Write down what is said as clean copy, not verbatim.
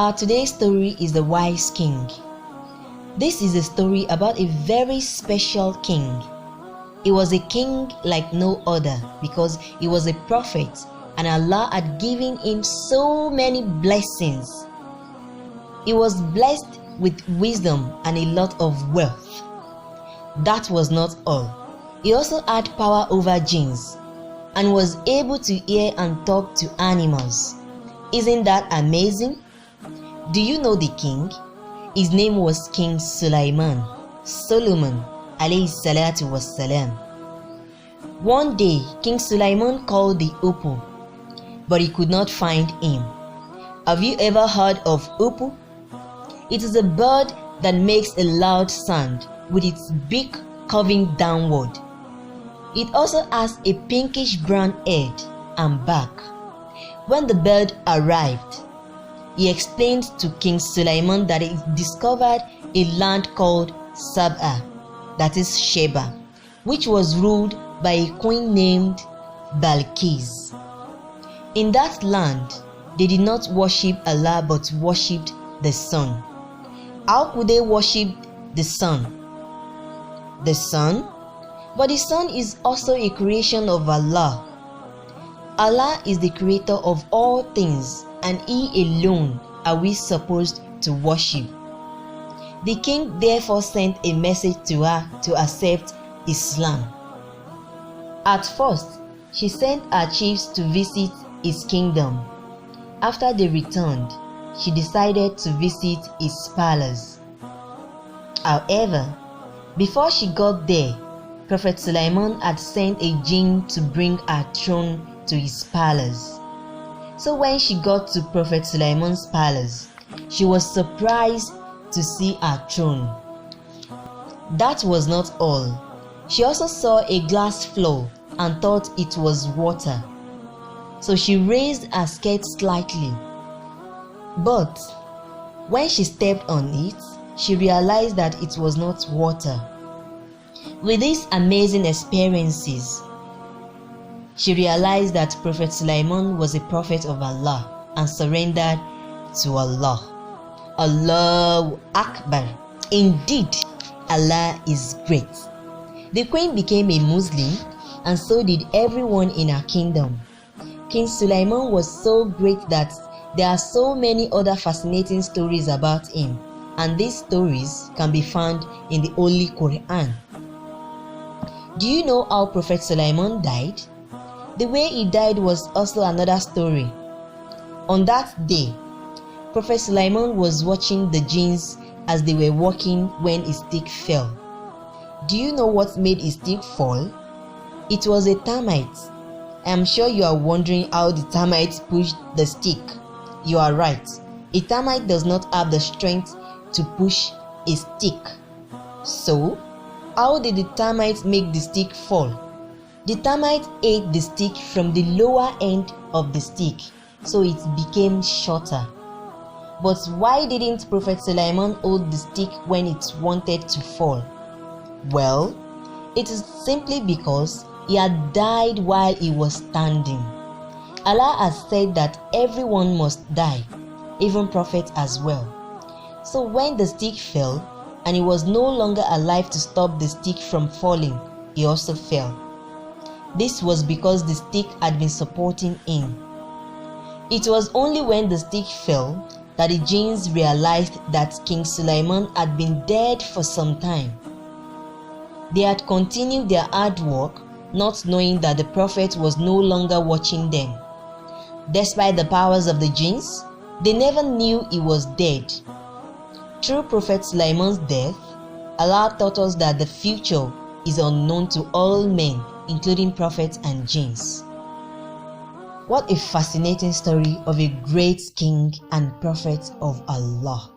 Our today's story is The Wise King. This is a story about a very special king. He was a king like no other because he was a prophet and Allah had given him so many blessings. He was blessed with wisdom and a lot of wealth. That was not all. He also had power over jinns and was able to hear and talk to animals. Isn't that amazing? Do you know the king? His name was King Solomon alayhi salatu wassalam. One day, King Solomon called the hoopoe, but he could not find him. Have you ever heard of hoopoe? It is a bird that makes a loud sound with its beak curving downward. It also has a pinkish brown head and back. When the bird arrived, he explained to King Solomon that he discovered a land called Sab'a, that is Sheba, which was ruled by a queen named Balkis. In that land, they did not worship Allah but worshipped the sun. How could they worship the sun? The sun? But the sun is also a creation of Allah. Allah is the creator of all things, and He alone are we supposed to worship. The king therefore sent a message to her to accept Islam. At first, she sent her chiefs to visit his kingdom. After they returned, she decided to visit his palace. However, before she got there, Prophet Solomon had sent a jinn to bring her throne to his palace. So when she got to Prophet Solomon's palace, she was surprised to see her throne. That was not all. She also saw a glass floor and thought it was water. So she raised her skirt slightly. But when she stepped on it, she realized that it was not water. With these amazing experiences, she realized that Prophet Solomon was a prophet of Allah and surrendered to Allah. Allahu Akbar. Indeed, Allah is great. The queen became a Muslim, and so did everyone in her kingdom. King Solomon was so great that there are so many other fascinating stories about him, and these stories can be found in the Holy Quran. Do you know how Prophet Solomon died? The way he died was also another story. On that day, Prophet Solomon was watching the jinns as they were walking when his stick fell. Do you know what made his stick fall? It was a termite. I am sure you are wondering how the termite pushed the stick. You are right. A termite does not have the strength to push a stick. So, how did the termite make the stick fall? The termite ate the stick from the lower end of the stick, so it became shorter. But why didn't Prophet Solomon hold the stick when it wanted to fall? Well, it is simply because he had died while he was standing. Allah has said that everyone must die, even prophets as well. So when the stick fell, and he was no longer alive to stop the stick from falling, he also fell. This was because the stick had been supporting him. It was only when the stick fell that the jinns realized that King Solomon had been dead for some time. They had continued their hard work, not knowing that the prophet was no longer watching them. Despite the powers of the jinns, they never knew he was dead. Through Prophet Solomon's death, Allah taught us that the future is unknown to all men, including prophets and jinns. What a fascinating story of a great king and prophet of Allah.